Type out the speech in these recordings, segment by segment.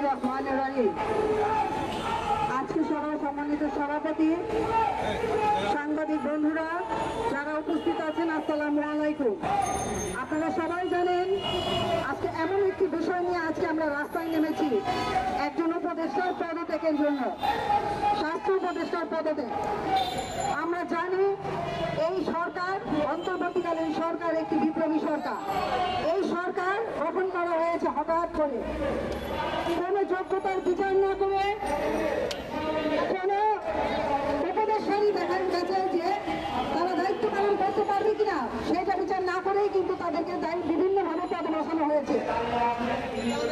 রহমানির রহিম। আজকে সভার সম্মানিত সভাপতি, সাংবাদিক বন্ধুরা যারা উপস্থিত আছেন, আসসালামু আলাইকুম। আপনারা সবাই জানেন আজকে এমন একটি বিষয় নিয়ে আজকে আমরা রাস্তায় নেমেছি, একজন উপদেষ্টার পদত্যাগের জন্য, স্বাস্থ্য উপদেষ্টার পদত্যাগ। আমরা জানি এই সরকার অন্তর্বর্তীকালীন সরকার একটি বিপ্লবী সরকার। এই সরকার গঠন করা হয়েছে হঠাৎ করে, কোনো যোগ্যতার বিচার না করে, কোনো উপদেষ্টারই দেখা গেছে যে তারা দায়িত্ব পালন করতে পারবে কিনা সেটা বিচার না করেই কিন্তু তাদেরকে বিভিন্নভাবে পদে বসানো হয়েছে।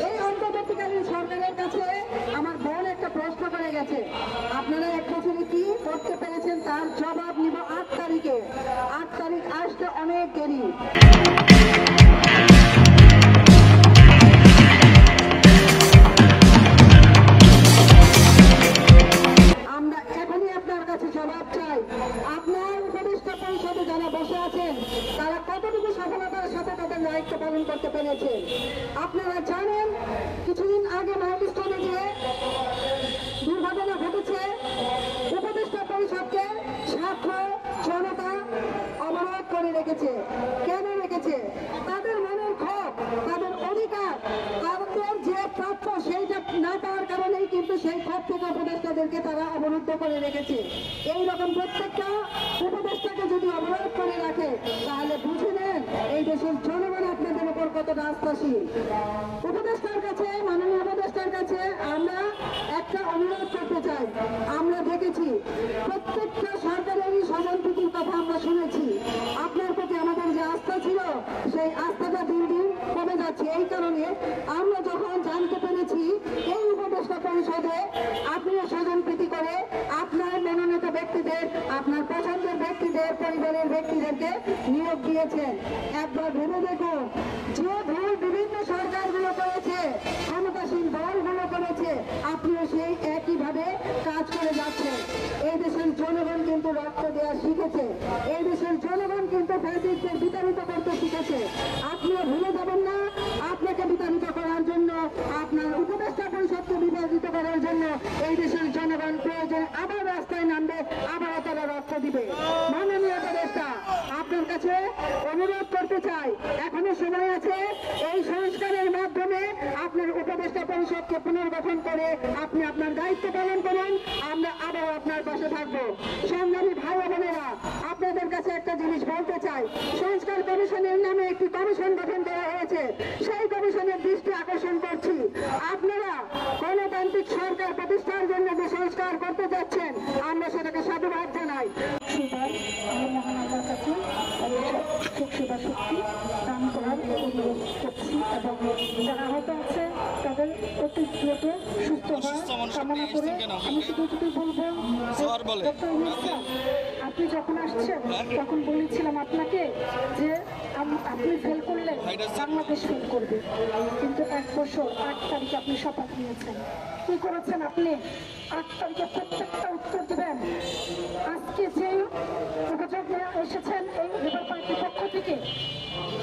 এই অন্তর্বর্তীকালীন সরকারের কাছে আমার বোন একটা প্রশ্ন করে গেছে, আপনারা 1 বছরে কি করতে পেরেছেন তার জবাব নিব 8 তারিখে। 8 তারিখ আসতে অনেক দেরি। আমরা এখনই আপনার কাছে জবাব চাই, আপনার উপদেষ্টা পরিষদে যারা বসে আছেন তারা কতটুকু সফলতার সাথে তাদের দায়িত্ব পালন করতে পেরেছেন। আপনারা জানেন কিছুদিন আগে মহাবিস্তানে যে দুর্ঘটনা ঘটেছে, উপদেষ্টা পরিষদকে ছাত্র জনতা অবরোধ করে রেখেছে। কেন রেখেছে? তাদের মনের ক্ষোভ, তাদের অধিকার, তাদের যে প্রাপ্য সেইটা না পাওয়ার কারণেই কিন্তু সেই ক্ষোভ থেকে উপদেষ্টাদেরকে তারা অবরুদ্ধ করে রেখেছে। এইরকম প্রত্যেকটা উপদেষ্টাকে যদি অবরোধ করে রাখে তাহলে বুঝে নেন এই দেশের জনগণ আপনাদের উপর কতটা আস্থাশীল। উপদেষ্টার কাছে, মাননীয় উপদেষ্টার কাছে আমরা একটা অনুরোধ করতে চাই। আমরা দেখেছি প্রত্যেকটা সরকারেরই স্বজনপ্রীতির কথা আমরা শুনেছি। আপনার প্রতি আমাদের যে আস্থা ছিল সেই আস্থাটা দিন দিন কমে যাচ্ছে। এই কারণে আমরা যখন জানতে পেরেছি এই উপদেষ্টা পরিষদে আপনিও স্বজনপ্রীতি করে আপনার মনোনীত ব্যক্তিদের, আপনার পছন্দের ব্যক্তিদের, পরিবারের ব্যক্তিদেরকে নিয়োগ দিয়েছেন, একবার ভেবে দেখুন যে ভুল বিভিন্ন সরকারগুলো করেছে, ক্ষমতাসীন দলগুলো করেছে, আপনিও সেই একইভাবে কাজ করে যাচ্ছেন। এই দেশের জনগণ কিন্তু রক্ত দেওয়া শিখেছে, এই দেশের জনগণ কিন্তু ফ্যাসিস্টদের বিতাড়িত করতে শিখেছে। আপনিও ভুলে যাবেন না, আপনাকে বিতাড়িত করার জন্য, আপনার উপদেষ্টা পরিষদকে বিভাজিত করার জন্য এই দেশের জনগণ প্রয়োজনে আবার রাস্তায় নামবে, আবারও তারা রক্ত দিবে। মাননীয় উপদেষ্টা, আপনার কাছে অনুরোধ করতে চাই, এখনো সময় আছে। এই সংস্কারের মাধ্যমে আপনার উপদেষ্টা পরিষদকে পুনর্গঠন করে আপনি আপনার দায়িত্ব পালন করুন। আমরা আবারও আপনার পাশে থাকবো। সংগ্রামী ভাই বোনেরা, আপনাদের কাছে একটা জিনিস বলতে চাই, সংস্কার কমিশনের নামে একটি কমিশন গঠন করা হয়েছে। সেই কমিশনের দৃষ্টি আকর্ষণ করছি, আপনারা গণতান্ত্রিক সরকার প্রতিষ্ঠার জন্য যে সংস্কার করতে যাচ্ছেন আমরা সেটাকে সাধুবাদ জানাই। মহান আল্লাহর কাছে সুখ সেবা শক্তি দান করার অনুরোধ করছি এবং যারা আহত আছে তাদের অতি দ্রুত সুস্থ হওয়ার কামনা করে আমি শুধু বলবো, আপনি যখন আসছেন তখন বলেছিলাম আপনাকে যে আপনি ফেল করলে বাংলাদেশ ফেল করবে, কিন্তু 1 বছর 8 তারিখে আপনি শপথ নিয়েছেন। কি করেছেন আপনি? 8 তারিখে প্রত্যেকটা উত্তর দেবেন। আজকে যে অভিযোগ নিয়ে এসেছেন এই লেবার পার্টির পক্ষ থেকে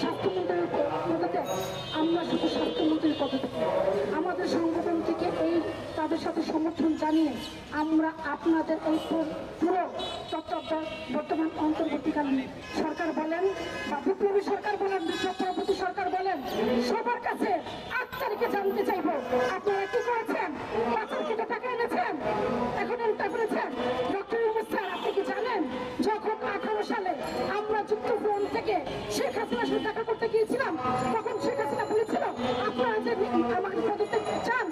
স্বাস্থ্যমন্ত্রীর পদে, আমরা শুধু স্বাস্থ্যমন্ত্রীর পদে আমাদের সংগঠন থেকে এই তাদের সাথে সমর্থন জানিয়ে আমরা আপনাদের এই পুরো তত্ত্বাবধান বর্তমান অন্তর্বর্তীকালীন সরকার বলেন বা বিপ্লবী সরকার বলেন, বিপ্লব পরবর্তী সরকার বলেন, সবার কাছে 8 তারিখে জানতে চাইব আপনারা কি করেছেন? পাচার কেটে টাকা এনেছেন, এখন উল্টা করেছেন। ডক্টর ইউনূস স্যার, আপনি কি জানেন যখন 18 সালে আমরা যুক্তফ্রন্ট থেকে শেখ হাসিনার সাথে দেখা করতে গিয়েছিলাম তখন শেখ হাসিনা বলেছিল আপনারা যে আমাকে পদত্যাগ চান,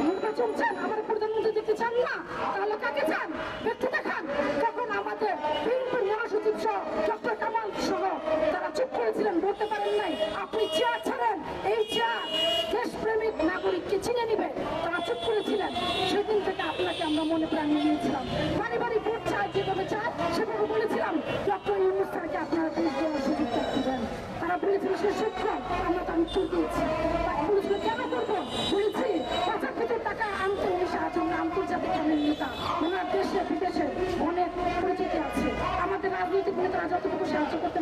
নির্বাচন চান, আমার প্রধানমন্ত্রী দেখতে চান না, তাহলে কাকে চান? ব্যক্তি দেখান। তখন আমাদের বিএনপির মহাসচিব সহ ডক্টর কামাল সহ তারা চুপ করেছিলেন, বলতে পারেন নাই। আপনি চেয়ার ছাড়েন, এই চেয়ার দেশপ্রেমিক নাগরিককে চিনে নিবে, তারা চুপ করেছিলেন। সেদিন থেকে আপনাকে আমরা মনে প্রাণে নিয়েছিলাম। পারিবারিক ভোট চায়, যেভাবে চায় সেভাবে বলেছিলাম। ডক্টর ইউনূস স্যারকে আপনারা দেশ দেওয়ার সুযোগ দেন। তারা বলেছিল সে শিক্ষক, আমরা তার উত্তর দিয়েছি। পুলিশকে কেন করবো বলেছি, 50 কোটি টাকা আনতে সাহায্য, আন্তর্জাতিক নেতা, ওনার দেশে বিদেশে অনেক পরিচিতি আছে। আমাদের রাজনৈতিক নেতারা যতটুকু সাহায্য করতে